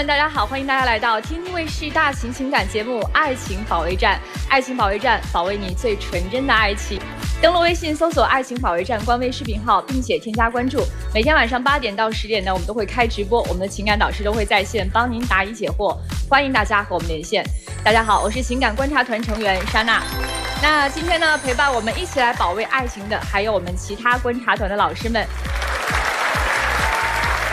们，大家好，欢迎大家来到天津卫视大型情感节目《爱情保卫战》。爱情保卫战，保卫你最纯真的爱情。登录微信搜索“爱情保卫战”官微视频号，并且添加关注。每天晚上8点到10点呢，我们都会开直播，我们的情感导师都会在线帮您答疑解惑，欢迎大家和我们连线。大家好，我是情感观察团成员莎娜。那今天呢，陪伴我们一起来保卫爱情的，还有我们其他观察团的老师们。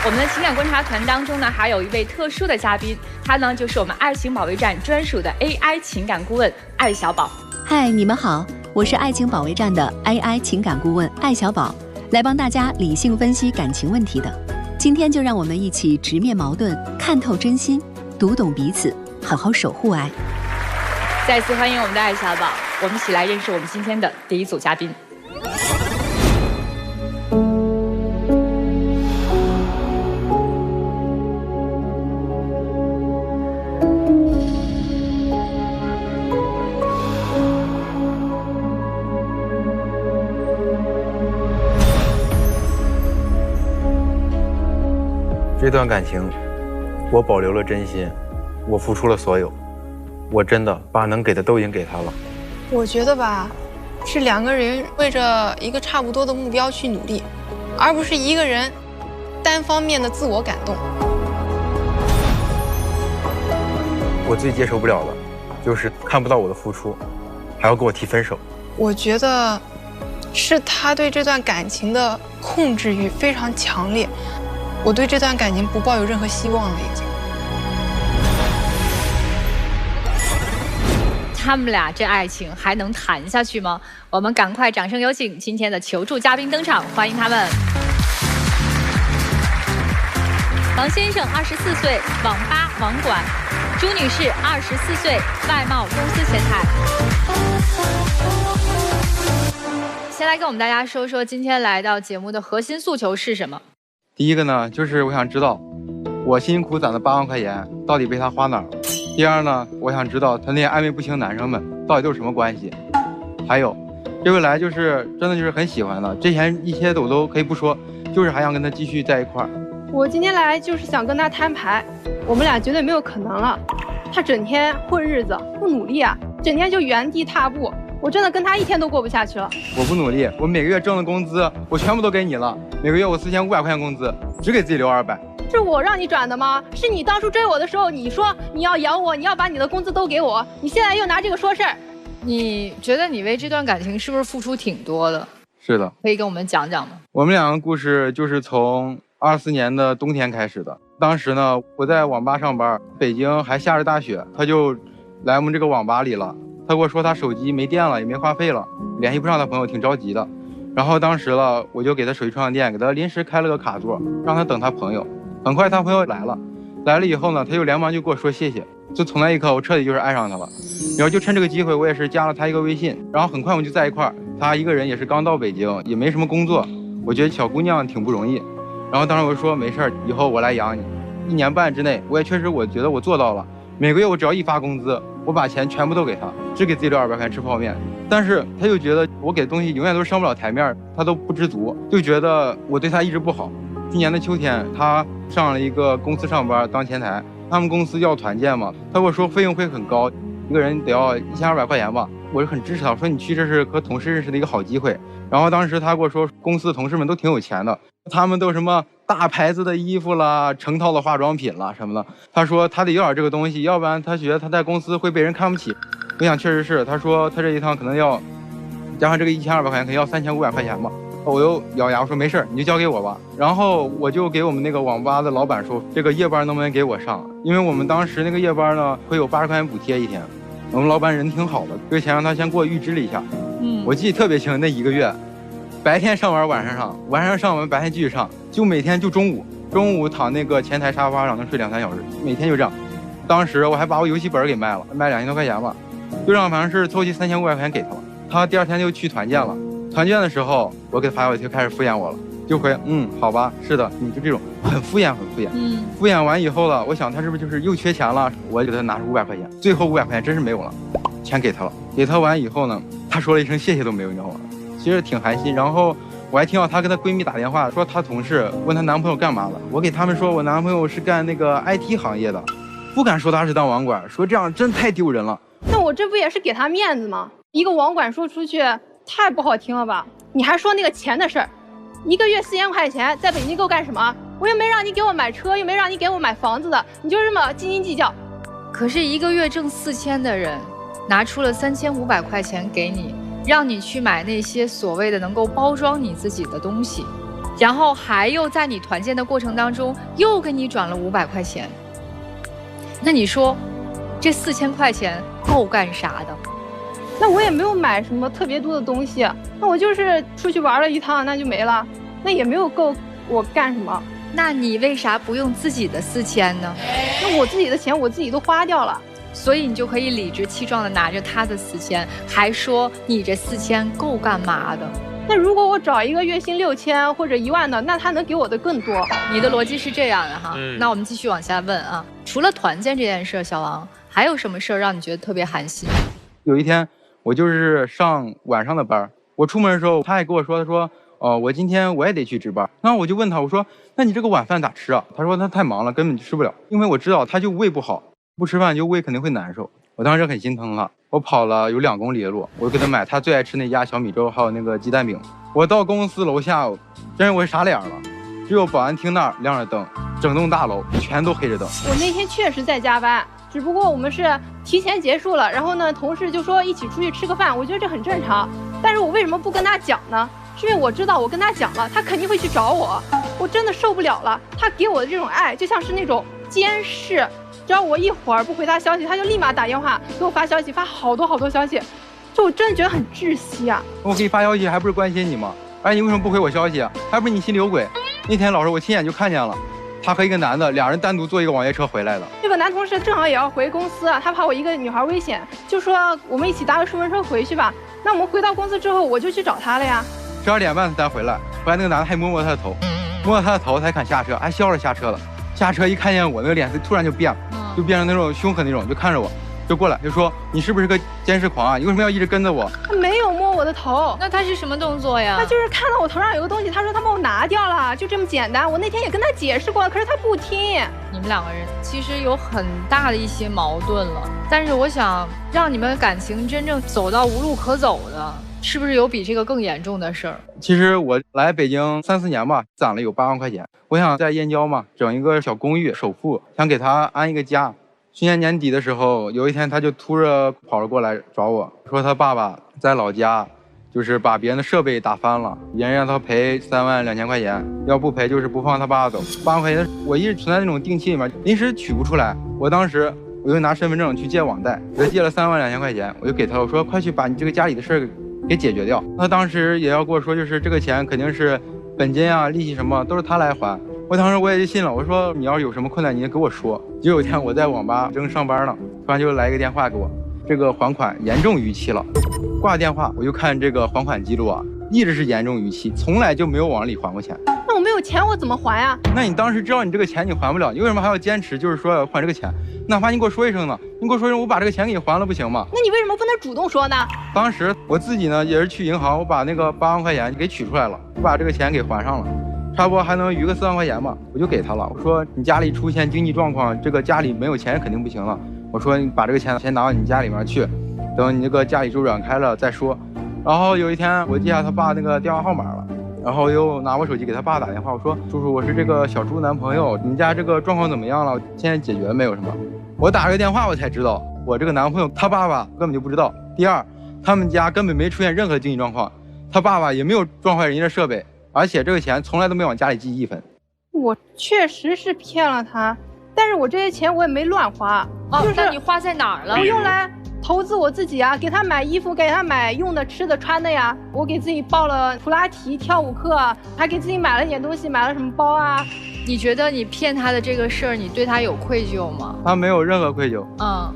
我们的情感观察团当中呢，还有一位特殊的嘉宾，他呢就是我们爱情保卫战专属的 AI 情感顾问艾小宝。嗨，你们好，我是爱情保卫战的 AI 情感顾问艾小宝，来帮大家理性分析感情问题的。今天就让我们一起直面矛盾，看透真心，读懂彼此，好好守护爱。再次欢迎我们的艾小宝，我们一起来认识我们今天的第一组嘉宾。这段感情，我保留了真心，我付出了所有，我真的把能给的都已经给他了。我觉得吧，是两个人为着一个差不多的目标去努力，而不是一个人单方面的自我感动。我最接受不了的，就是看不到我的付出，还要跟我提分手。我觉得是他对这段感情的控制欲非常强烈。我对这段感情不抱有任何希望了，已经。他们俩这爱情还能谈下去吗？我们赶快掌声有请今天的求助嘉宾登场，欢迎他们。王先生24岁，网吧网管；朱女士24岁，外贸公司前台。先来跟我们大家说说今天来到节目的核心诉求是什么？第一个呢，就是我想知道，我辛辛苦苦攒的8万块钱到底被他花哪儿了？第二呢，我想知道他那些暧昧不清男生们到底都是什么关系？还有，这回来就是真的就是很喜欢的，之前一切我都可以不说，就是还想跟他继续在一块儿。我今天来就是想跟他摊牌，我们俩绝对没有可能了。他整天混日子，不努力啊，整天就原地踏步。我真的跟他一天都过不下去了。我不努力，我每个月挣的工资我全部都给你了，每个月我4500块钱工资，只给自己留200。是我让你转的吗？是你当初追我的时候，你说你要养我，你要把你的工资都给我，你现在又拿这个说事儿。你觉得你为这段感情是不是付出挺多的？是的，可以跟我们讲讲吗？我们两个故事就是从24年的冬天开始的。当时呢，我在网吧上班，北京还下着大雪，他就来我们这个网吧里了。他跟我说他手机没电了，也没话费了，联系不上他朋友，挺着急的。然后当时了，我就给他手机充上电，给他临时开了个卡座，让他等他朋友。很快他朋友来了以后呢，他就连忙就跟我说谢谢。就从那一刻，我彻底就是爱上他了。然后就趁这个机会，我也是加了他一个微信。然后很快我们就在一块儿。他一个人也是刚到北京，也没什么工作。我觉得小姑娘挺不容易。然后当时我就说没事儿，以后我来养你。1年半之内，我也确实我觉得我做到了。每个月我只要一发工资，我把钱全部都给他，只给自己留200块钱吃泡面。但是他就觉得我给的东西永远都上不了台面，他都不知足，就觉得我对他一直不好。今年的秋天，他上了一个公司上班当前台，他们公司要团建嘛，他跟我说费用会很高，一个人得要1200块钱吧。我就很支持他，说你去这是和同事认识的一个好机会。然后当时他跟我说，公司的同事们都挺有钱的，他们都什么大牌子的衣服啦，成套的化妆品啦什么的。他说他得要点这个东西，要不然他觉得他在公司会被人看不起。我想确实是，他说他这一趟可能要加上这个1200块钱，可能要3500块钱吧。我又咬牙说没事，你就交给我吧。然后我就给我们那个网吧的老板说，这个夜班能不能给我上？因为我们当时那个夜班呢会有80块钱补贴一天。我们老板人挺好的，这个钱让他先给我预支了一下。我记得特别清，那1个月，白天上完晚上上，晚上上完白天继续上，就每天就中午躺那个前台沙发上能睡2、3小时，每天就这样。当时我还把我游戏本给卖了，卖2000多块钱吧，就让反正是凑齐3500块钱给他了。他第2天就去团建了。团建的时候，我给他发消息就开始敷衍我了，就回好吧，是的，你就这种很敷衍。敷衍完以后了，我想他是不是就是又缺钱了？我给他拿出500块钱，最后500块钱真是没有了，全给他了。给他完以后呢，他说了一声谢谢都没有，你知道吗？其实挺寒心。然后我还听到她跟她闺蜜打电话，说她同事问她男朋友干嘛了。我给他们说我男朋友是干那个 IT 行业的，不敢说他是当网管，说这样真太丢人了。那我这不也是给他面子吗？一个网管说出去太不好听了吧？你还说那个钱的事儿，1个月4000块钱，在北京够干什么？我又没让你给我买车，又没让你给我买房子的，你就这么斤斤计较。可是1个月挣4000的人，拿出了3500块钱给你，让你去买那些所谓的能够包装你自己的东西，然后还又在你团建的过程当中又给你转了500块钱。那你说，这4000块钱够干啥的？那我也没有买什么特别多的东西，那我就是出去玩了一趟，那就没了，那也没有够我干什么。那你为啥不用自己的4000呢？那我自己的钱我自己都花掉了，所以你就可以理直气壮的拿着他的4000，还说你这4000够干嘛的？那如果我找一个月薪6000或者1万的，那他能给我的更多。你的逻辑是这样的哈。那我们继续往下问啊。除了团建这件事，小王还有什么事儿让你觉得特别寒心？有一天我就是上晚上的班，我出门的时候他还跟我说，他说我今天我也得去值班。然后我就问他，我说那你这个晚饭咋吃啊？他说他太忙了，根本就吃不了，因为我知道他就胃不好，不吃饭就胃肯定会难受。我当时很心疼他，我跑了有2公里的路，我给他买他最爱吃那家小米粥，还有那个鸡蛋饼。我到公司楼下，真是我傻脸了，只有保安厅那儿亮着灯，整栋大楼全都黑着灯。我那天确实在加班，只不过我们是提前结束了，然后呢，同事就说一起出去吃个饭，我觉得这很正常。但是我为什么不跟他讲呢？是因为我知道我跟他讲了，他肯定会去找我，我真的受不了了。他给我的这种爱，就像是那种监视，只要我一会儿不回他消息，他就立马打电话给我发消息，发好多消息，就我真的觉得很窒息啊。我给你发消息还不是关心你吗？哎，你为什么不回我消息啊？还不是你心里有鬼？那天老师我亲眼就看见了，他和一个男的2人单独坐一个网约车回来的。这个男同事正好也要回公司，他怕我一个女孩危险，就说我们一起搭个顺风车回去吧。那我们回到公司之后，我就去找他了呀。12点半才回来，回来那个男的还摸他的头，摸他的头才肯下车，还笑着下车了。下车一看见我，那个脸色突然就变了，就变成那种凶狠那种，就看着我，就过来就说你是不是个监视狂啊？你为什么要一直跟着我？他没有摸我的头。那他是什么动作呀？他就是看到我头上有个东西，他说他帮我拿掉了，就这么简单。我那天也跟他解释过了，可是他不听。你们2个人其实有很大的一些矛盾了，但是我想让你们感情真正走到无路可走的，是不是有比这个更严重的事儿？其实我来北京3、4年吧，攒了有8万块钱，我想在燕郊嘛整一个小公寓首付，想给他安一个家。去年年底的时候，有一天他就突着跑了过来找我，说他爸爸在老家就是把别人的设备打翻了，别人让他赔3万2千块钱，要不赔就是不放他爸走。8万块钱我一直存在那种定期里面，临时取不出来。我当时我就拿身份证去借网贷，我就借了3万2千块钱，我就给他了，我说快去把你这个家里的事儿给解决掉。他当时也要跟我说，就是这个钱肯定是本金啊、利息什么都是他来还。我当时我也就信了，我说你要是有什么困难你就跟我说。就有一天我在网吧正上班呢，突然就来一个电话给我，这个还款严重逾期了。挂电话我就看这个还款记录啊，一直是严重逾期，从来就没有往里还过钱。那我没有钱我怎么还呀？那你当时知道你这个钱你还不了，你为什么还要坚持就是说要还这个钱？哪怕你给我说一声呢，你给我说一声我把这个钱给你还了不行吗？那你为什么不能主动说呢？当时我自己呢也是去银行，我把那个8万块钱给取出来了，我把这个钱给还上了，差不多还能余个4万块钱吧，我就给他了。我说你家里出现经济状况，这个家里没有钱肯定不行了。我说你把这个钱先拿到你家里面去，等你这个家里周转开了再说。然后有一天我记下他爸那个电话号码了，然后又拿我手机给他爸打电话，我说叔叔，我是这个小猪男朋友，你们家这个状况怎么样了？现在解决没有什么？我打这个电话我才知道，我这个男朋友他爸爸根本就不知道。第二，他们家根本没出现任何经济状况，他爸爸也没有撞坏人家的设备，而且这个钱从来都没往家里寄1分。我确实是骗了他，但是我这些钱我也没乱花。就是那你花在哪儿了？我用来投资我自己啊，给他买衣服，给他买用的、吃的、穿的呀。我给自己报了普拉提跳舞课，还给自己买了点东西，买了什么包啊。你觉得你骗他的这个事儿，你对他有愧疚吗？他没有任何愧疚，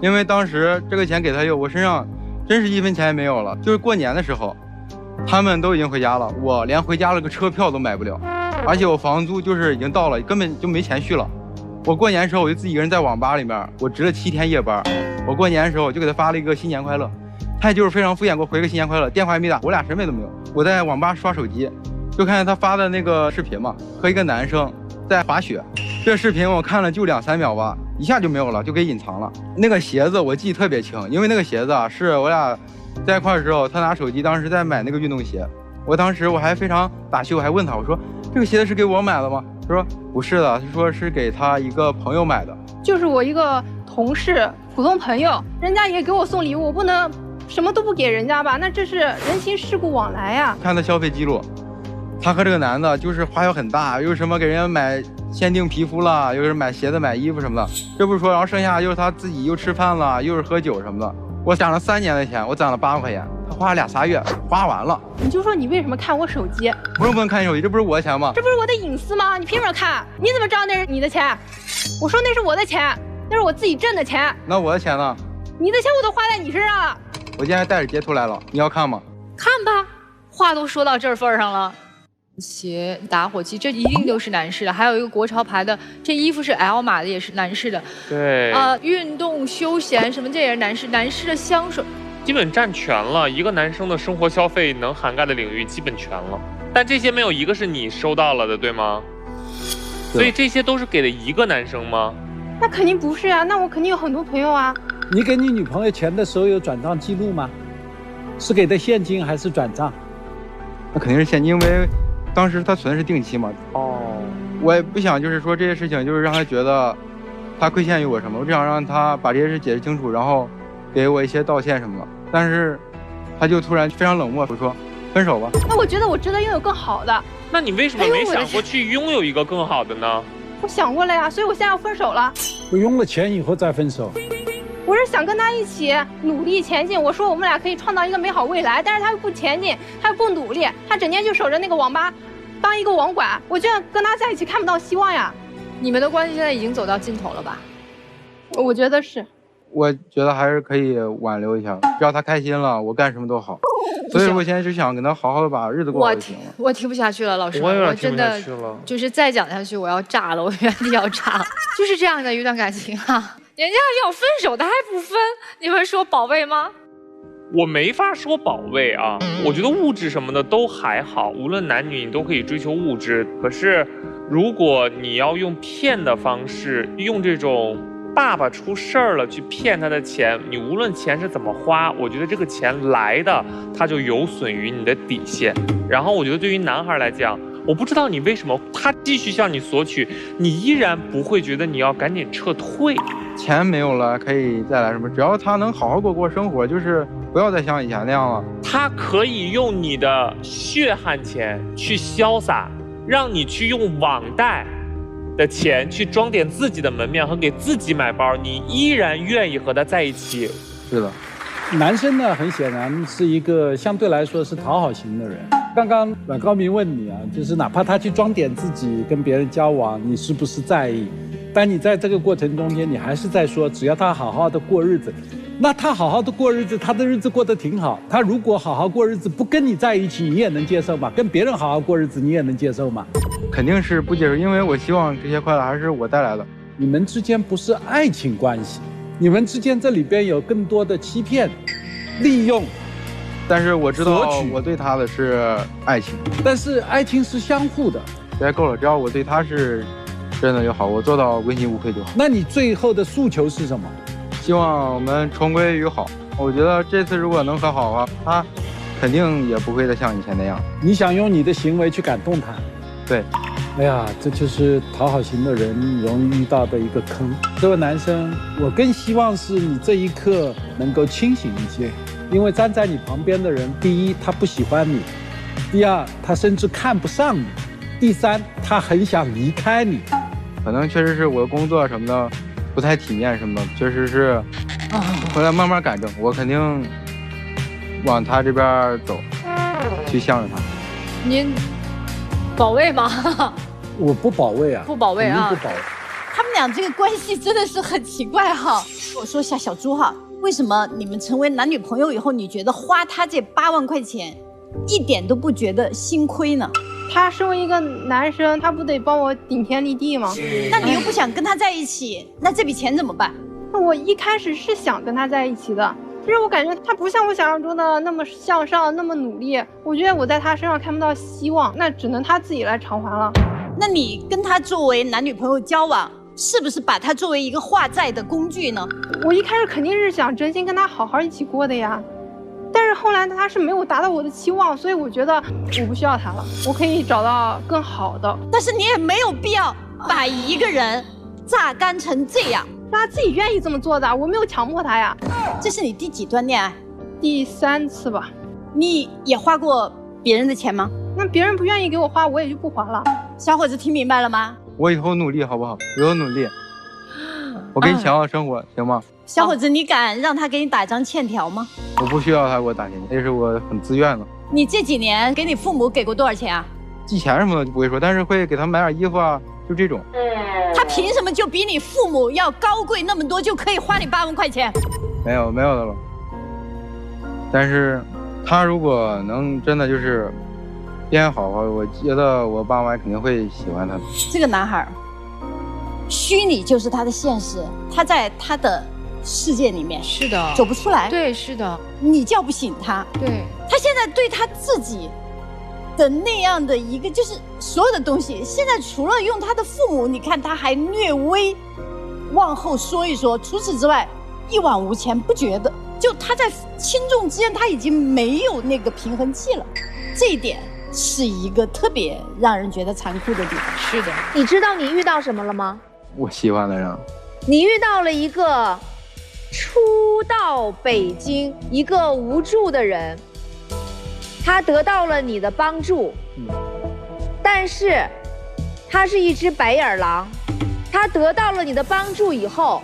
因为当时这个钱给他用，我身上真是1分钱也没有了。就是过年的时候，他们都已经回家了，我连回家了个车票都买不了，而且我房租就是已经到了，根本就没钱续了。我过年的时候我就自己一个人在网吧里面，我值了7天夜班。我过年的时候我就给他发了一个新年快乐，他也就是非常敷衍给我回个新年快乐，电话也没打，我俩什么也都没有。我在网吧刷手机，就看见他发的那个视频嘛，和一个男生在滑雪。这视频我看了就2-3秒吧，一下就没有了，就给隐藏了。那个鞋子我记得特别清，因为那个鞋子啊是我俩在一块儿的时候，他拿手机当时在买那个运动鞋。我当时我还非常打趣，我还问他，我说这个鞋子是给我买的吗？他说不是的，他说是给他一个朋友买的，就是我一个同事普通朋友，人家也给我送礼物，我不能什么都不给人家吧？那这是人情世故往来呀。看他消费记录，他和这个男的就是花销很大，又什么给人家买限定皮肤了，又是买鞋子买衣服什么的，这不是说，然后剩下又是他自己又吃饭了，又是喝酒什么的。我攒了3年的钱，我攒了8万块钱，他花了2-3月花完了。你就说你为什么看我手机？不能看手机，这不是我的钱吗？这不是我的隐私吗？你凭什么看？你怎么知道那是你的钱？我说那是我的钱，那是我自己挣的钱。那我的钱呢？你的钱我都花在你身上了。我今天还带着截图来了，你要看吗？看吧，话都说到这份上了。鞋、打火机，这一定都是男士的。还有一个国潮牌的，这衣服是 L 码的，也是男士的。对，运动休闲什么，这也是男士。男士的香水，基本占全了。一个男生的生活消费能涵盖的领域基本全了。但这些没有一个是你收到了的，对吗？对。所以这些都是给的一个男生吗？那肯定不是啊，那我肯定有很多朋友啊。你给你女朋友钱的时候有转账记录吗？是给的现金还是转账？那肯定是现金，因为当时他存的是定期嘛。哦，我也不想就是说这些事情就是让他觉得他亏欠于我什么，我只想让他把这些事解释清楚，然后给我一些道歉什么的。但是他就突然非常冷漠，我说分手吧。那我觉得我值得拥有更好的。那你为什么没想过去拥有一个更好的呢？我想过了呀，所以我现在要分手了。我用了钱以后再分手。我是想跟他一起努力前进，我说我们俩可以创造一个美好未来，但是他又不前进，他又不努力，他整天就守着那个网吧当一个网管，我觉得跟他在一起看不到希望呀。你们的关系现在已经走到尽头了吧？我觉得是。我觉得还是可以挽留一下，只要他开心了，我干什么都好。所以我现在就想跟他好好的把日子过好就行了。我听不下去了，老师，我真的就是再讲下去我要炸了，我原地要炸了。就是这样的一段感情啊，人家要分手他还不分，你们说宝贝吗？我没法说宝贝啊，我觉得物质什么的都还好，无论男女你都可以追求物质。可是如果你要用骗的方式，用这种爸爸出事儿了去骗他的钱，你无论钱是怎么花，我觉得这个钱来的他就有损于你的底线。然后我觉得对于男孩来讲，我不知道你为什么他继续向你索取，你依然不会觉得你要赶紧撤退。钱没有了可以再来什么，只要他能好好过生活，就是不要再像以前那样了。他可以用你的血汗钱去潇洒，让你去用网贷的钱去装点自己的门面和给自己买包，你依然愿意和他在一起。是的，男生呢，很显然是一个相对来说是讨好型的人。刚刚阮高明问你啊，就是哪怕他去装点自己跟别人交往，你是不是在意？但你在这个过程中间，你还是在说，只要他好好的过日子，那他好好的过日子，他的日子过得挺好。他如果好好过日子，不跟你在一起，你也能接受吗？跟别人好好过日子，你也能接受吗？肯定是不接受，因为我希望这些快乐还是我带来的。你们之间不是爱情关系，你们之间这里边有更多的欺骗、利用。但是我知道我对他的是爱情，但是爱情是相互的。别够了，只要我对他是真的就好，我做到问心无愧就好。那你最后的诉求是什么？希望我们重归于好。我觉得这次如果能和好的话，他肯定也不会再像以前那样。你想用你的行为去感动他？对。哎呀，这就是讨好型的人容易遇到的一个坑。这位男生，我更希望是你这一刻能够清醒一些，因为站在你旁边的人，第一他不喜欢你，第二他甚至看不上你，第三他很想离开你。可能确实是我的工作什么的不太体面什么的，确实是回来慢慢改正。我肯定往他这边走，去向着他。您保卫吗？我不保卫啊，不保卫啊，不保卫。他们俩这个关系真的是很奇怪哈。我说一下小朱哈，为什么你们成为男女朋友以后，你觉得花他这8万块钱一点都不觉得心亏呢？他身为一个男生，他不得帮我顶天立地吗？那你又不想跟他在一起，那这笔钱怎么办？我一开始是想跟他在一起的，就是我感觉他不像我想象中的那么向上，那么努力。我觉得我在他身上看不到希望，那只能他自己来偿还了。那你跟他作为男女朋友交往，是不是把他作为一个化债的工具呢？我一开始肯定是想真心跟他好好一起过的呀，但是后来他是没有达到我的期望，所以我觉得我不需要他了，我可以找到更好的。但是你也没有必要把一个人榨干成这样，他自己愿意这么做的，我没有强迫他呀。这是你第几段恋爱？第3次吧。你也花过别人的钱吗？那别人不愿意给我花，我也就不还了。小伙子听明白了吗？我以后努力好不好？以后努力，我给你想好生活，行吗？小伙子，你敢让他给你打张欠条吗？我不需要他给我打钱，这是我很自愿的。你这几年给你父母给过多少钱啊？寄钱什么的就不会说，但是会给他们买点衣服啊，就这种。他凭什么就比你父母要高贵那么多，就可以花你8万块钱？没有的了。但是他如果能真的就是变好的话，我觉得我爸妈肯定会喜欢他的。这个男孩，虚拟就是他的现实，他在他的世界里面是的，走不出来。对，是的，你叫不醒他。对，他现在对他自己的那样的一个，就是所有的东西，现在除了用他的父母，你看他还略微往后说一说，除此之外一往无前，不觉得？就他在轻重之间，他已经没有那个平衡器了，这一点是一个特别让人觉得残酷的地方。是的。你知道你遇到什么了吗？我喜欢的人，你遇到了一个初到北京一个无助的人，他得到了你的帮助，但是他是一只白眼狼，他得到了你的帮助以后，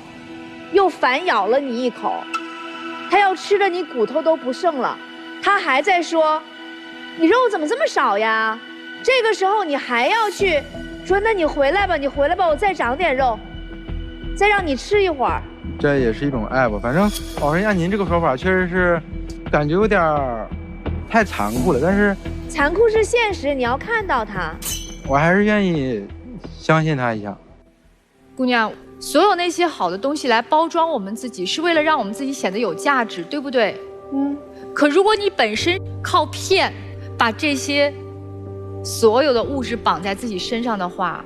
又反咬了你一口，他要吃的你骨头都不剩了，他还在说你肉怎么这么少呀？这个时候你还要去说，那你回来吧，我再长点肉，再让你吃一会儿。这也是一种爱吧。反正老实讲，您这个说法确实是感觉有点太残酷了，但是残酷是现实，你要看到它。我还是愿意相信他一下。姑娘，所有那些好的东西来包装我们自己，是为了让我们自己显得有价值，对不对？可如果你本身靠骗把这些所有的物质绑在自己身上的话，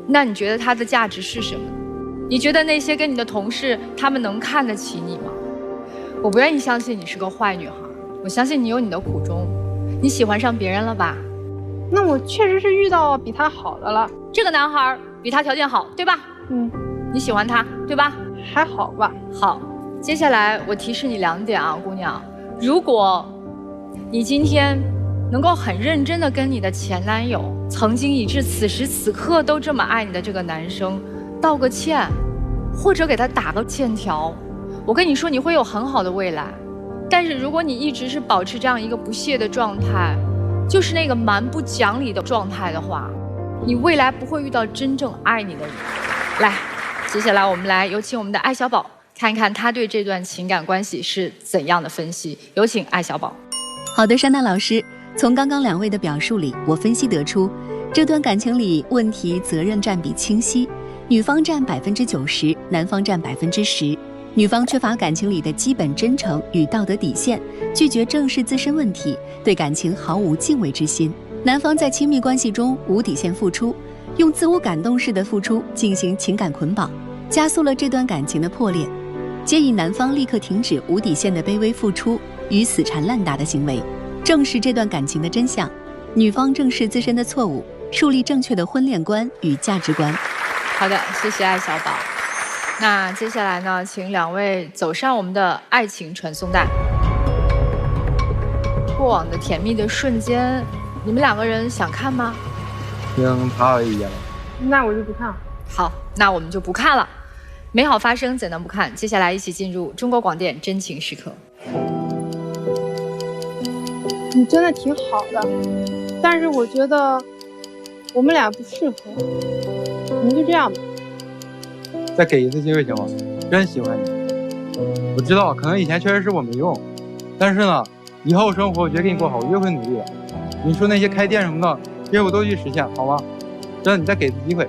那你觉得它的价值是什么？你觉得那些跟你的同事他们能看得起你吗？我不愿意相信你是个坏女孩，我相信你有你的苦衷。你喜欢上别人了吧？那我确实是遇到比他好的了。这个男孩比他条件好，对吧？你喜欢他，对吧？还好吧。好，接下来我提示你2点啊，姑娘，如果你今天能够很认真的跟你的前男友，曾经以致此时此刻都这么爱你的这个男生道个歉，或者给他打个欠条，我跟你说你会有很好的未来。但是如果你一直是保持这样一个不屑的状态，就是那个蛮不讲理的状态的话，你未来不会遇到真正爱你的人。来，接下来我们来有请我们的艾小宝看一看他对这段情感关系是怎样的分析。有请艾小宝。好的，珊娜老师，从刚刚2位的表述里，我分析得出，这段感情里问题责任占比清晰，女方占90%，男方占10%。女方缺乏感情里的基本真诚与道德底线，拒绝正视自身问题，对感情毫无敬畏之心。男方在亲密关系中无底线付出，用自我感动式的付出进行情感捆绑，加速了这段感情的破裂。建议男方立刻停止无底线的卑微付出与死缠烂打的行为，正视这段感情的真相。女方正视自身的错误，树立正确的婚恋观与价值观。好的，谢谢艾小宝。那接下来呢，请2位走上我们的爱情传送带。过往的甜蜜的瞬间，你们2个人想看吗？听他的意见了。那我就不看了。好，那我们就不看了。美好发生怎能不看？接下来一起进入中国广电真情时刻。你真的挺好的，但是我觉得我们俩不适合，我们就这样吧。再给一次机会行吗？真喜欢你。我知道可能以前确实是我没用，但是呢，以后生活我绝对给你过好，我越会努力的。你说那些开店什么的，这些我都去实现，好吗？真的，你再给一次机会。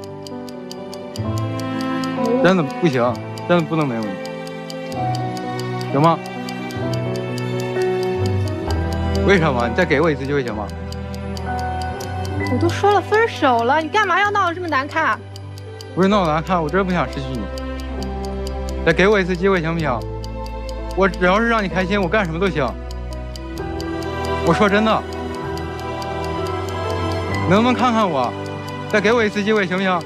真的不行，真的不能没有你，行吗？为什么？你再给我一次机会行吗？我都说了分手了，你干嘛要闹得这么难看？不是闹得难看，我真不想失去你。再给我一次机会行不行？我只要是让你开心，我干什么都行。我说真的，能不能看看我？再给我一次机会行不行？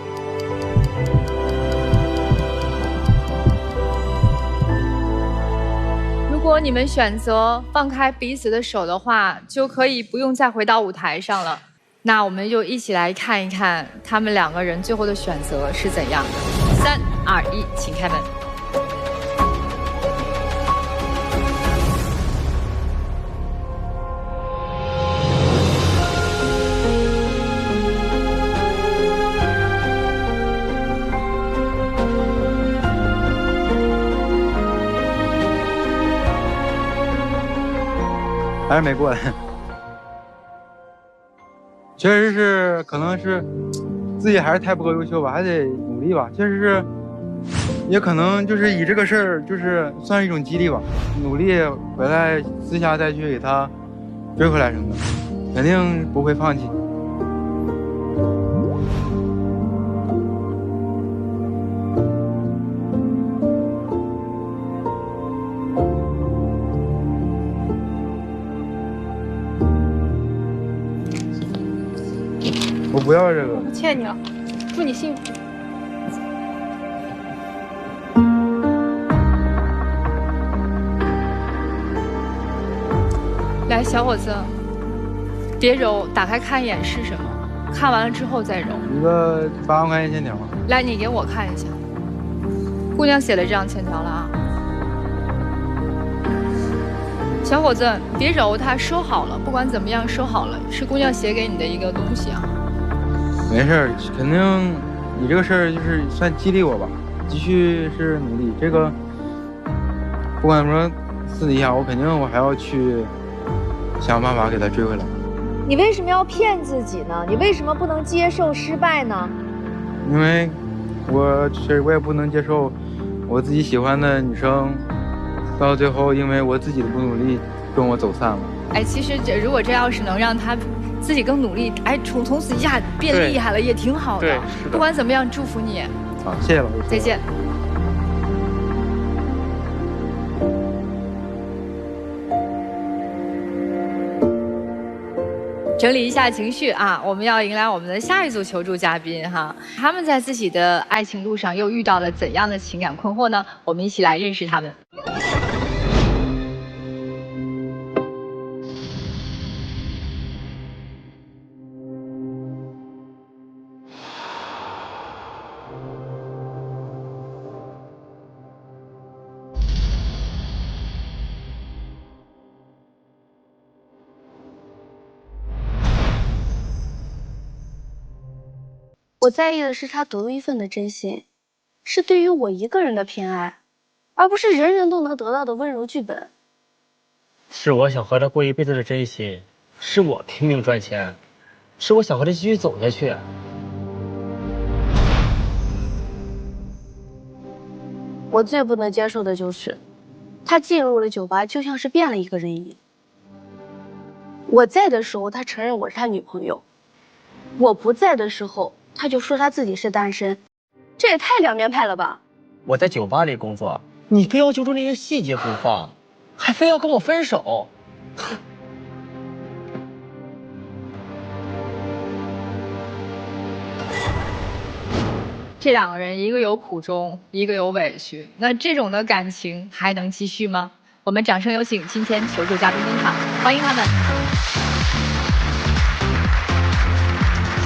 如果你们选择放开彼此的手的话，就可以不用再回到舞台上了。那我们就一起来看一看他们两个人最后的选择是怎样的。3、2、1，请开门。还是没过来。确实是，可能是自己还是太不够优秀吧，还得努力吧。确实是，也可能就是以这个事儿，就是算是一种激励吧。努力回来，私下再去给他追回来什么的，肯定不会放弃。我不要这个，我欠你了，祝你幸福。来，小伙子，别揉，打开看一眼是什么？看完了之后再揉。一个8万块钱欠条。来，你给我看一下，姑娘写了这张欠条了啊。小伙子，别揉它，收好了，不管怎么样，收好了，是姑娘写给你的一个东西啊。没事儿，肯定你这个事儿就是算激励我吧，继续是努力。这个不管怎么说，私底下我肯定我还要去想办法给他追回来。你为什么要骗自己呢？你为什么不能接受失败呢？因为我也不能接受我自己喜欢的女生到最后因为我自己的不努力跟我走散了。哎，其实如果这要是能让他自己更努力，哎，从此一下变厉害了，也挺好的。对，是的。不管怎么样，祝福你。好，谢谢老师。再见。整理一下情绪啊，我们要迎来我们的下一组求助嘉宾哈。他们在自己的爱情路上又遇到了怎样的情感困惑呢？我们一起来认识他们。我在意的是他独一份的真心，是对于我一个人的偏爱，而不是人人都能得到的温柔剧本。是我想和他过一辈子的真心，是我拼命赚钱，是我想和他继续走下去。我最不能接受的就是，他进入了酒吧就像是变了一个人一样。我在的时候，他承认我是他女朋友；我不在的时候，他就说他自己是单身，这也太两面派了吧！我在酒吧里工作，你非要揪住那些细节不放，还非要跟我分手。这两个人，一个有苦衷，一个有委屈，那这种的感情还能继续吗？我们掌声有请今天求助嘉宾登场，欢迎他们。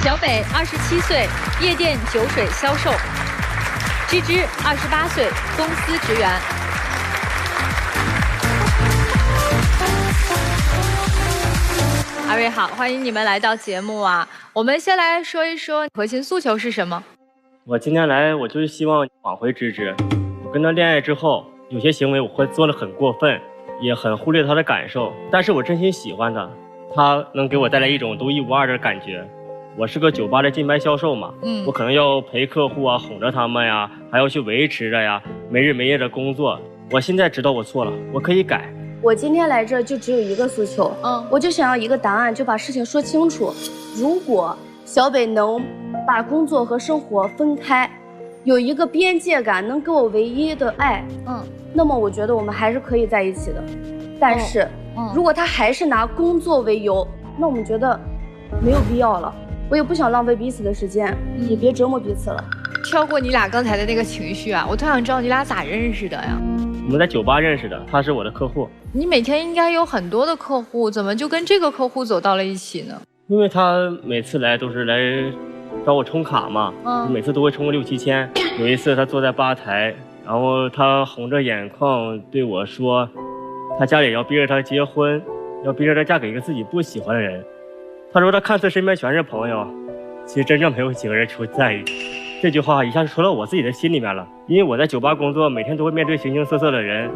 小北27岁，夜店酒水销售；芝芝28岁，公司职员。二位好，欢迎你们来到节目啊！我们先来说一说核心诉求是什么？我今天来，我就是希望挽回芝芝。我跟她恋爱之后，有些行为我会做得很过分，也很忽略她的感受，但是我真心喜欢她，她能给我带来一种独一无二的感觉。我是个酒吧的金牌销售嘛，我可能要陪客户啊，哄着他们呀，还要去维持着呀，没日没夜的工作。我现在知道我错了，我可以改，我今天来这就只有一个诉求，我就想要一个答案，就把事情说清楚。如果小北能把工作和生活分开，有一个边界感，能给我唯一的爱，那么我觉得我们还是可以在一起的。但是，如果他还是拿工作为由，那我们觉得没有必要了。我也不想浪费彼此的时间，也别折磨彼此了。跳过你俩刚才的那个情绪啊，我特想知道你俩咋认识的呀？我们在酒吧认识的，他是我的客户。你每天应该有很多的客户，怎么就跟这个客户走到了一起呢？因为他每次来都是来找我充卡嘛，每次都会充个6、7千。有一次他坐在吧台，然后他红着眼眶对我说，他家里要逼着他结婚，要逼着他嫁给一个自己不喜欢的人。他说他看似身边全是朋友，其实真正没有几个人出在意。这句话一下就说到我自己的心里面了，因为我在酒吧工作，每天都会面对形形色色的人，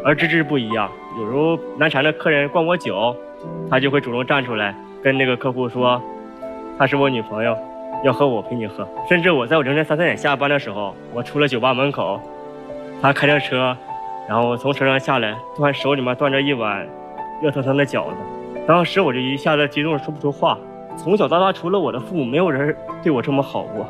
而芝芝不一样。有时候难缠的客人灌我酒，他就会主动站出来跟那个客户说，她是我女朋友，要喝我陪你喝。甚至我在我凌晨3、4点下班的时候，我出了酒吧门口，他开着车，然后从车上下来，手里面端着一碗热腾腾的饺子。当时我就一下子激动说不出话。从小到大，除了我的父母，没有人对我这么好过。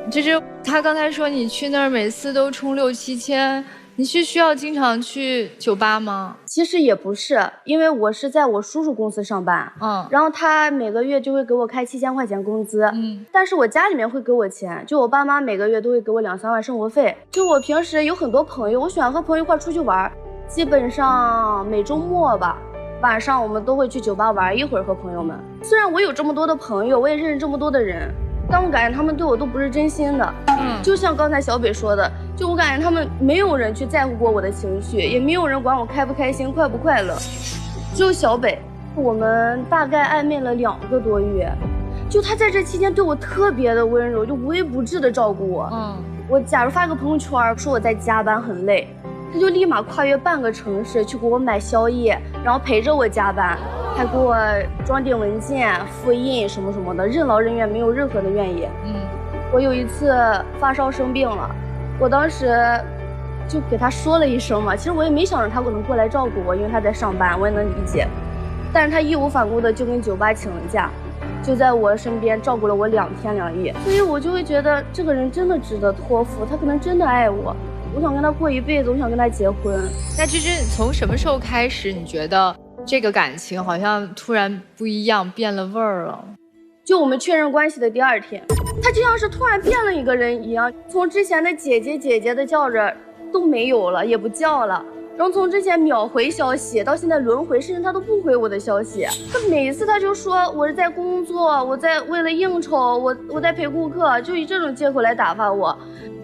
就是他刚才说你去那儿每次都充6、7千，你是需要经常去酒吧吗？其实也不是，因为我是在我叔叔公司上班，然后他每个月就会给我开7000块钱工资，但是我家里面会给我钱，就我爸妈每个月都会给我2、3万生活费。就我平时有很多朋友，我喜欢和朋友一块出去玩，基本上每周末吧，晚上我们都会去酒吧玩一会儿和朋友们。虽然我有这么多的朋友，我也认识这么多的人，但我感觉他们对我都不是真心的。就像刚才小北说的，就我感觉他们没有人去在乎过我的情绪，也没有人管我开不开心、快不快乐。只有小北，我们大概暧昧了2个多月，就他在这期间对我特别的温柔，就无微不至的照顾我。我假如发个朋友圈说我在加班很累，他就立马跨越半个城市去给我买宵夜，然后陪着我加班，还给我装订文件、复印什么什么的，任劳任怨，没有任何的怨言。我有一次发烧生病了，我当时就给他说了一声嘛，其实我也没想着他可能过来照顾我，因为他在上班，我也能理解。但是他义无反顾的就跟酒吧请了假，就在我身边照顾了我2天2夜，所以我就会觉得这个人真的值得托付，他可能真的爱我。我想跟他过一辈子，我想跟他结婚。那芝芝，从什么时候开始，你觉得这个感情好像突然不一样，变了味儿了？就我们确认关系的第2天，他就像是突然变了一个人一样，从之前的姐姐姐姐的叫着都没有了，也不叫了。然后从之前秒回消息到现在轮回，甚至他都不回我的消息。他每一次他就说我是在工作，我在为了应酬，我在陪顾客，就以这种借口来打发我。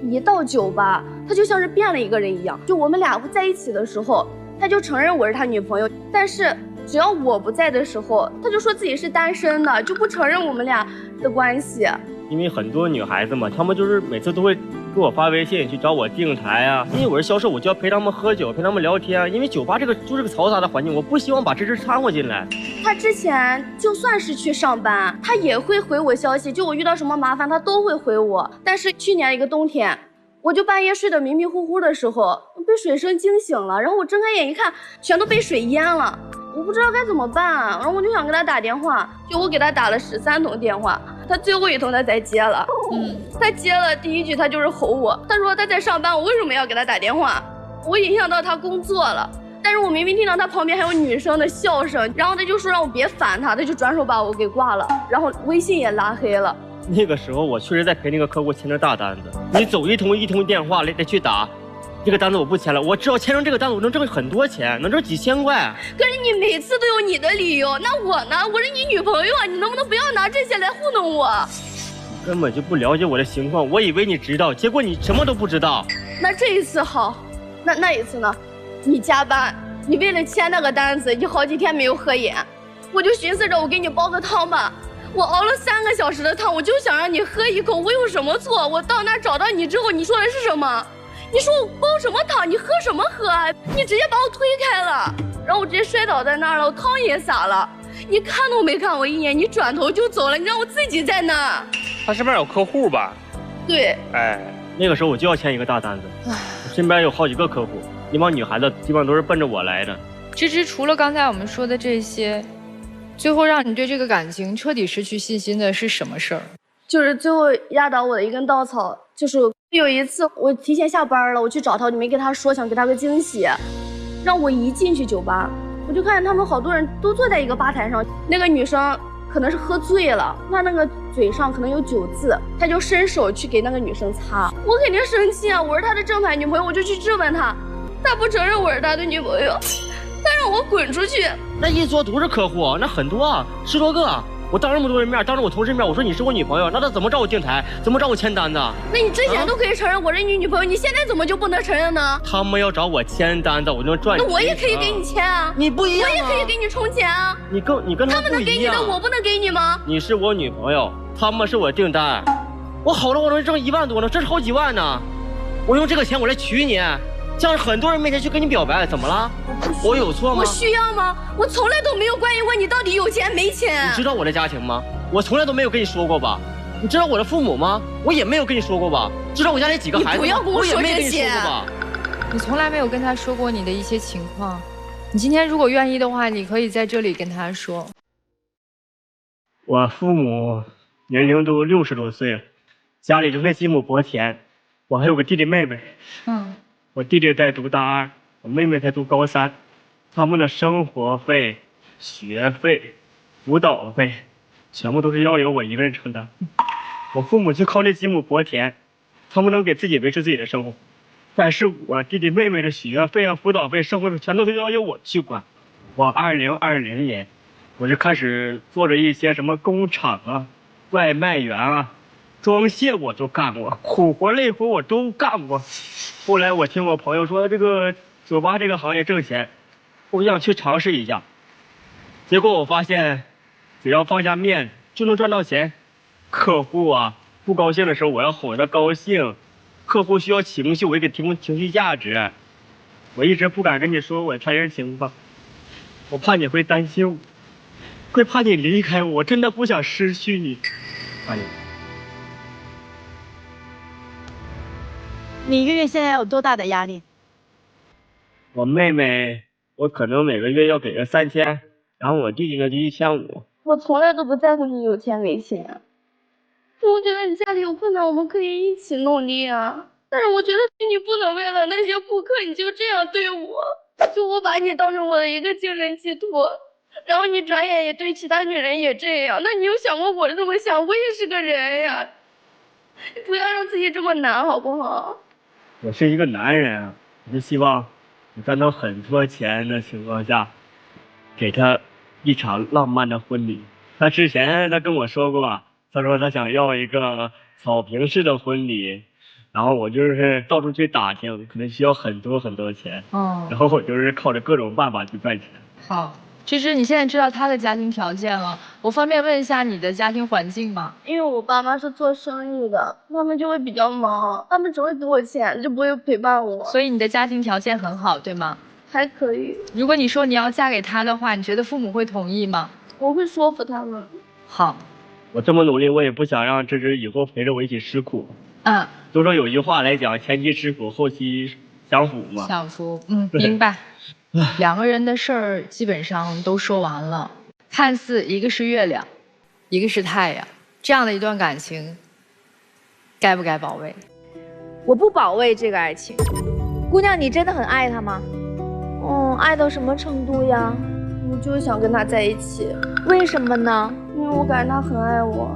一到酒吧，他就像是变了一个人一样。就我们俩在一起的时候，他就承认我是他女朋友，但是只要我不在的时候，他就说自己是单身的，就不承认我们俩的关系。因为很多女孩子嘛，她们就是每次都会给我发微信去找我订台啊，因为我是销售，我就要陪他们喝酒，陪他们聊天。因为酒吧这个就是个嘈杂的环境，我不希望把芝芝掺和进来。他之前就算是去上班，他也会回我消息，就我遇到什么麻烦他都会回我。但是去年一个冬天，我就半夜睡得迷迷糊糊的时候，被水声惊醒了，然后我睁开眼一看，全都被水淹了。我不知道该怎么办，然后我就想给他打电话，就我给他打了13通电话，他最后一通他才接了。他接了第一句他就是吼我，他说他在上班，我为什么要给他打电话？我影响到他工作了。但是我明明听到他旁边还有女生的笑声，然后他就说让我别烦他，他就转手把我给挂了，然后微信也拉黑了。那个时候我确实在陪那个客户签着大单子，你走一通电话得去打。这个单子我不签了，我只要签成这个单子，我能挣很多钱，能挣几千块。可是你每次都有你的理由，那我呢？我是你女朋友啊，你能不能不要拿这些来糊弄我？根本就不了解我的情况，我以为你知道，结果你什么都不知道。那这一次好，那一次呢？你加班，你为了签那个单子，你好几天没有合眼，我就寻思着我给你煲个汤吧。我熬了3个小时的汤，我就想让你喝一口，我有什么错？我到那找到你之后，你说的是什么？你说我煲什么汤？你喝什么喝啊？你直接把我推开了，然后我直接摔倒在那儿了，我汤也洒了。你看都没看我一眼，你转头就走了，你让我自己在那。他身边有客户吧？对。哎，那个时候我就要签一个大单子，我身边有好几个客户，那帮女孩子基本上都是奔着我来的。芝芝，除了刚才我们说的这些，最后让你对这个感情彻底失去信心的是什么事儿？就是最后压倒我的一根稻草，就是有一次我提前下班了，我去找他，我没跟他说，想给他个惊喜。让我一进去酒吧，我就看见他们好多人都坐在一个吧台上，那个女生可能是喝醉了，她那个嘴上可能有酒渍，她就伸手去给那个女生擦。我肯定生气啊，我是他的正牌女朋友，我就去质问他，他不承认我是他的女朋友，他让我滚出去。那一桌都是客户，那很多啊，10多个。我当着那么多人面，当着我同事面，我说你是我女朋友，那他怎么找我订台，怎么找我签单子？那你之前都可以承认我是你女朋友，你现在怎么就不能承认呢？他们要找我签单子，我就能赚钱。那我也可以给你签啊，你不一样、啊，我也可以给你充钱啊。你跟他们能给你的，我不能给你吗？你是我女朋友，他们是我订单，我好了，我能挣1万多呢，这是好几万呢。我用这个钱我来娶你，这样很多人面前去跟你表白，怎么了？我有错吗？我需要吗？我从来都没有关心过你到底有钱没钱。你知道我的家庭吗？我从来都没有跟你说过吧？你知道我的父母吗？我也没有跟你说过吧？知道我家里几个孩子吗？你不要跟我说这些。你从来没有跟他说过你的一些情况。你今天如果愿意的话，你可以在这里跟他说。我父母年龄都60多岁了，家里就那几亩薄田，我还有个弟弟妹妹。我弟弟在读大2，我妹妹在读高3，他们的生活费、学费、辅导费，全部都是要由我一个人承担。我父母就靠那几亩薄田，他们能给自己维持自己的生活，但是我弟弟妹妹的学费啊、辅导费、生活费全都是要由我去管。我2020年，我就开始做着一些什么工厂啊、外卖员啊、装卸我都干过，苦活累活我都干过。后来我听我朋友说这个酒吧这个行业挣钱，我想去尝试一下。结果我发现，只要放下面就能赚到钱。客户啊不高兴的时候，我要哄他高兴；客户需要情绪，我也给提供情绪价值。我一直不敢跟你说我太人情吧，我怕你会担心我，会怕你离开我，我真的不想失去你。怕你。你一个月现在有多大的压力？我妹妹，我可能每个月要给个3000，然后我弟弟呢就1500。我从来都不在乎你有钱没钱，我觉得你家里有困难，我们可以一起努力啊。但是我觉得你不能为了那些顾客你就这样对我，就我把你当成我的一个精神寄托，然后你转眼也对其他女人也这样，那你有想过我是怎么想？我也是个人呀，不要让自己这么难好不好？我是一个男人啊，我就希望我赚到很多钱的情况下，给他一场浪漫的婚礼。他之前他跟我说过，他说他想要一个草坪式的婚礼，然后我就是到处去打听，可能需要很多钱。然后我就是靠着各种办法去赚钱。好，芝芝，你现在知道他的家庭条件了，我方便问一下你的家庭环境吗？因为我爸妈是做生意的，他们就会比较忙，他们只会给我钱，就不会陪伴我。所以你的家庭条件很好，对吗？还可以。如果你说你要嫁给他的话，你觉得父母会同意吗？我会说服他们。好，我这么努力，我也不想让芝芝以后陪着我一起吃苦。都说有句话来讲，前期吃苦，后期享福嘛。享福，明白。2个人的事儿基本上都说完了，看似一个是月亮，一个是太阳，这样的一段感情，该不该保卫？我不保卫这个爱情。姑娘，你真的很爱他吗？爱到什么程度呀？我就是想跟他在一起。为什么呢？因为我感觉他很爱我。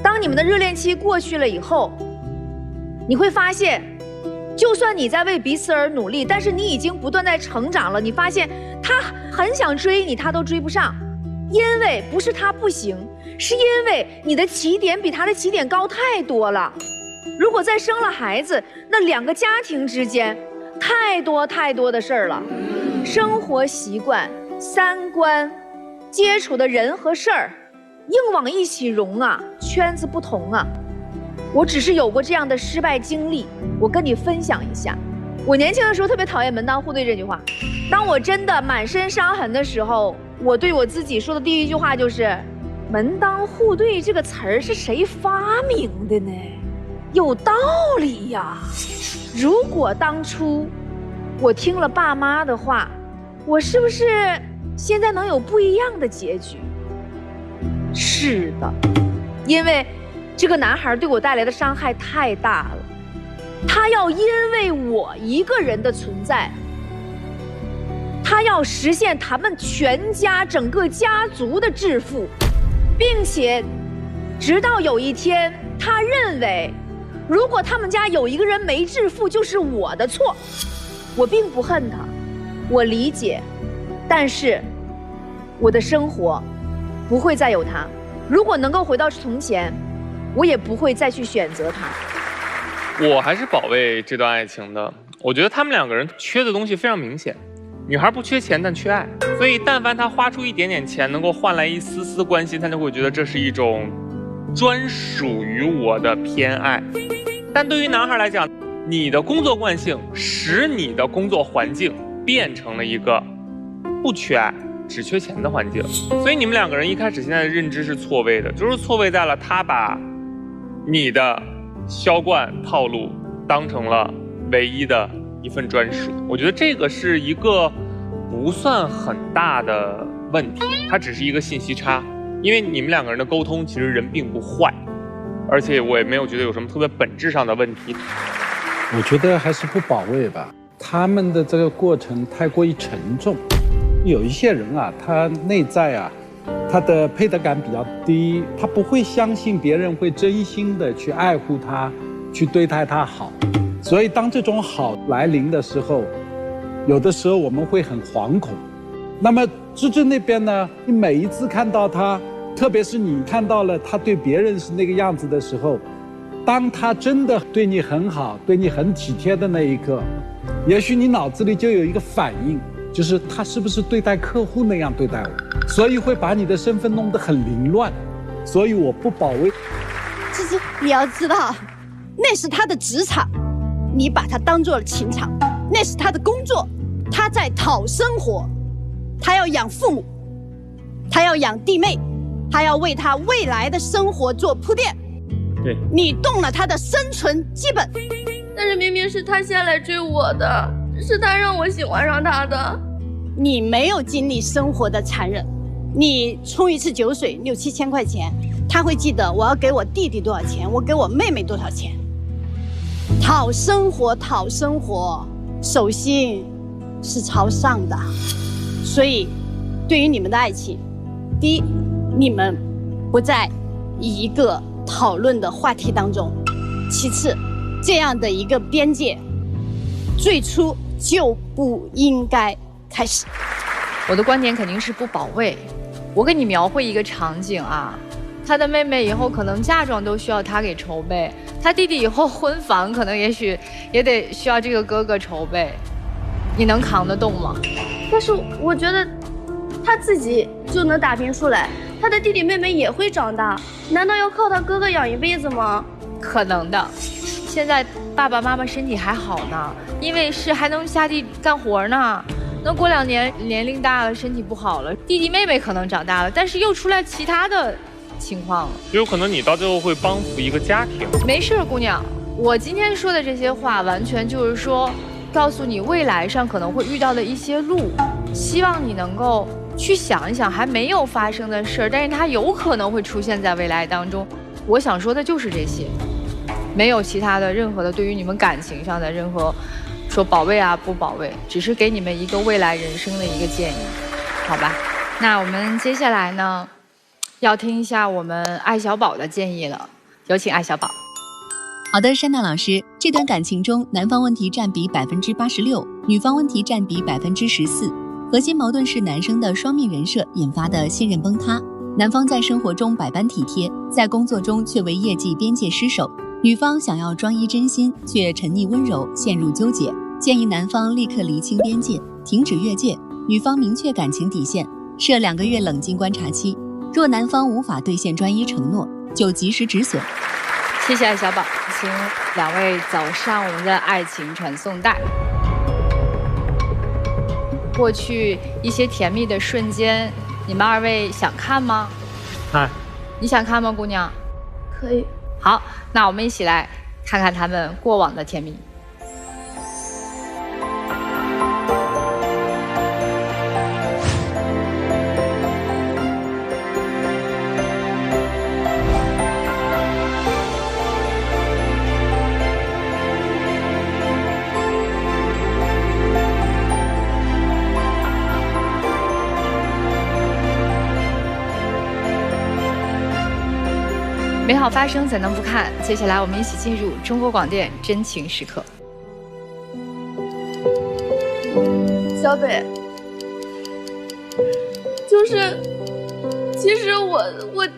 当你们的热恋期过去了以后，你会发现，就算你在为彼此而努力，但是你已经不断在成长了。你发现他很想追你，他都追不上，因为不是他不行，是因为你的起点比他的起点高太多了。如果再生了孩子，那2个家庭之间太多的事儿了，生活习惯、3观、接触的人和事儿，硬往一起融啊，圈子不同啊。我只是有过这样的失败经历，我跟你分享一下。我年轻的时候特别讨厌门当户对这句话，当我真的满身伤痕的时候，我对我自己说的第一句话就是门当户对这个词儿是谁发明的呢？有道理呀。如果当初我听了爸妈的话，我是不是现在能有不一样的结局？是的，因为这个男孩对我带来的伤害太大了，他要因为我一个人的存在，他要实现他们全家整个家族的致富，并且直到有一天，他认为如果他们家有一个人没致富，就是我的错。我并不恨他，我理解，但是我的生活不会再有他。如果能够回到从前，我也不会再去选择他。我还是保卫这段爱情的。我觉得他们两个人缺的东西非常明显。女孩不缺钱，但缺爱，所以但凡她花出一点点钱，能够换来一丝丝关心，她就会觉得这是一种专属于我的偏爱。但对于男孩来讲，你的工作惯性使你的工作环境变成了一个不缺爱只缺钱的环境，所以你们两个人一开始现在的认知是错位的，就是错位在了他把你的销冠套路当成了唯一的一份专属。我觉得这个是一个不算很大的问题，它只是一个信息差，因为你们两个人的沟通其实人并不坏，而且我也没有觉得有什么特别本质上的问题。我觉得还是不保卫吧，他们的这个过程太过于沉重。有一些人啊，他内在啊，他的配得感比较低，他不会相信别人会真心的去爱护他，去对待他好。所以当这种好来临的时候，有的时候我们会很惶恐。那么芝芝那边呢，你每一次看到他，特别是你看到了他对别人是那个样子的时候，当他真的对你很好，对你很体贴的那一刻，也许你脑子里就有一个反应，就是他是不是对待客户那样对待我，所以会把你的身份弄得很凌乱。所以我不保卫。芝芝，你要知道，那是他的职场，你把他当做了情场，那是他的工作，他在讨生活，他要养父母，他要养弟妹，他要为他未来的生活做铺垫。对，你动了他的生存基本。但是明明是他先来追我的，是他让我喜欢上他的。你没有经历生活的残忍，你冲一次酒水6、7千块钱，他会记得我要给我弟弟多少钱，我给我妹妹多少钱。讨生活，讨生活，手心是朝上的。所以，对于你们的爱情，第一，你们不在一个讨论的话题当中；其次，这样的一个边界，最初就不应该开始。我的观点肯定是不保卫。我给你描绘一个场景啊，他的妹妹以后可能嫁妆都需要他给筹备，他弟弟以后婚房可能也许也得需要这个哥哥筹备，你能扛得动吗？但是我觉得他自己就能打拼出来，他的弟弟妹妹也会长大，难道要靠他哥哥养一辈子吗？可能的。现在爸爸妈妈身体还好呢，因为是还能下地干活呢。那过2年年龄大了，身体不好了，弟弟妹妹可能长大了，但是又出来其他的情况了，有可能你到最后会帮扶一个家庭。没事，姑娘，我今天说的这些话，完全就是说，告诉你未来上可能会遇到的一些路，希望你能够去想一想还没有发生的事儿，但是它有可能会出现在未来当中。我想说的就是这些，没有其他的任何的对于你们感情上的任何说保卫啊不保卫，只是给你们一个未来人生的一个建议，好吧？那我们接下来呢，要听一下我们艾小宝的建议了，有请艾小宝。好的，珊娜老师，这段感情中，男方问题占比86%，女方问题占比14%，核心矛盾是男生的双面人设引发的信任崩塌。男方在生活中百般体贴，在工作中却为业绩边界失守，女方想要专一真心，却沉溺温柔，陷入纠结。建议男方立刻厘清边界，停止越界，女方明确感情底线，设2个月冷静观察期。若男方无法兑现专一承诺，就及时止损。谢谢艾小宝，请2位走上我们的爱情传送带。过去一些甜蜜的瞬间，你们2位想看吗？看。你想看吗，姑娘？可以。好，那我们一起来看看他们过往的甜蜜。美好发生怎能不看？接下来我们一起进入中国广电真情时刻。小北，就是其实我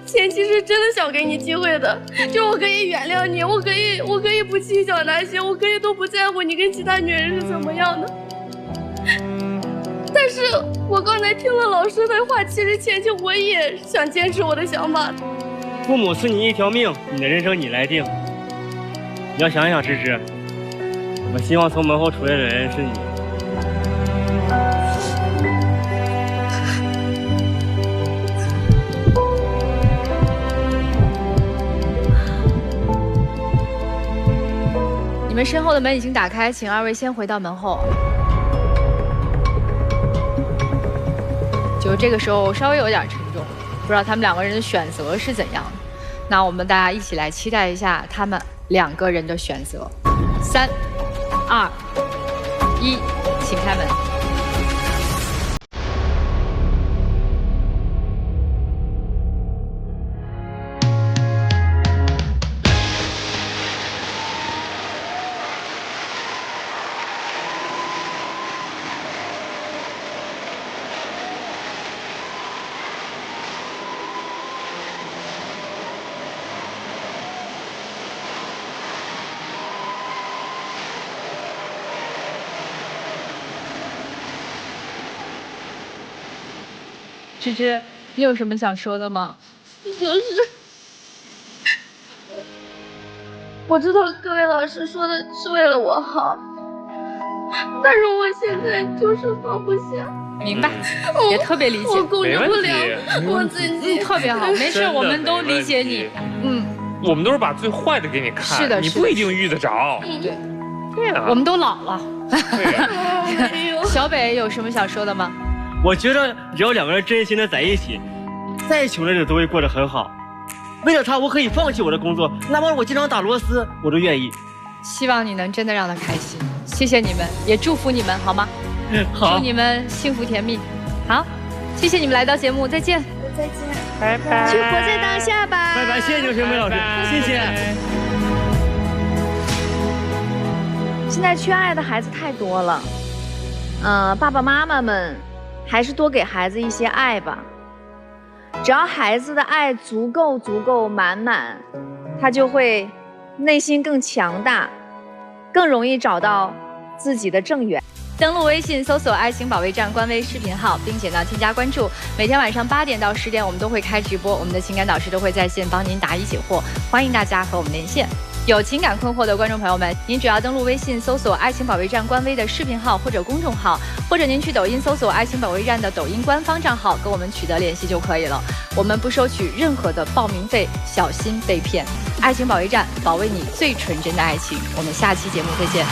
前期是真的想给你机会的，就我可以原谅你，我可以不计较那些，我可以都不在乎你跟其他女人是怎么样的。但是我刚才听了老师的话，其实前期我也想坚持我的想法。父母赐你一条命，你的人生你来定。你要想想，芝芝，我希望从门后出来的人是你。你们身后的门已经打开，请二位先回到门后。就这个时候稍微有点沉重，不知道他们两个人的选择是怎样的。那我们大家一起来期待一下他们两个人的选择。3、2、1，请开门。芝芝，你有什么想说的吗？就是我知道各位老师说的是为了我好，但是我现在就是放不下。明白，也特别理解，我控制不了我自己。特别好，没事，我们都理解你。我们都是把最坏的给你看，是的，你不一定遇得着。对啊，我们都老了。小北有什么想说的吗？我觉得只要两个人真心的在一起，再穷的日子都会过得很好。为了他，我可以放弃我的工作，哪怕我经常打螺丝，我都愿意。希望你能真的让他开心。谢谢你们，也祝福你们，好吗？好，祝你们幸福甜蜜。好，谢谢你们来到节目，再见。再见，拜拜。就活在当下吧。拜拜，谢谢刘学梅老师，谢谢。现在缺爱的孩子太多了，爸爸妈妈们还是多给孩子一些爱吧。只要孩子的爱足够满满，他就会内心更强大，更容易找到自己的正缘。登录微信搜索爱情保卫战官微视频号，并且呢添加关注。每天晚上8点到10点我们都会开直播，我们的情感导师都会在线帮您答疑解惑，欢迎大家和我们连线。有情感困惑的观众朋友们，您只要登录微信搜索爱情保卫战官微的视频号或者公众号，或者您去抖音搜索爱情保卫战的抖音官方账号跟我们取得联系就可以了。我们不收取任何的报名费，小心被骗。爱情保卫战，保卫你最纯真的爱情。我们下期节目再见。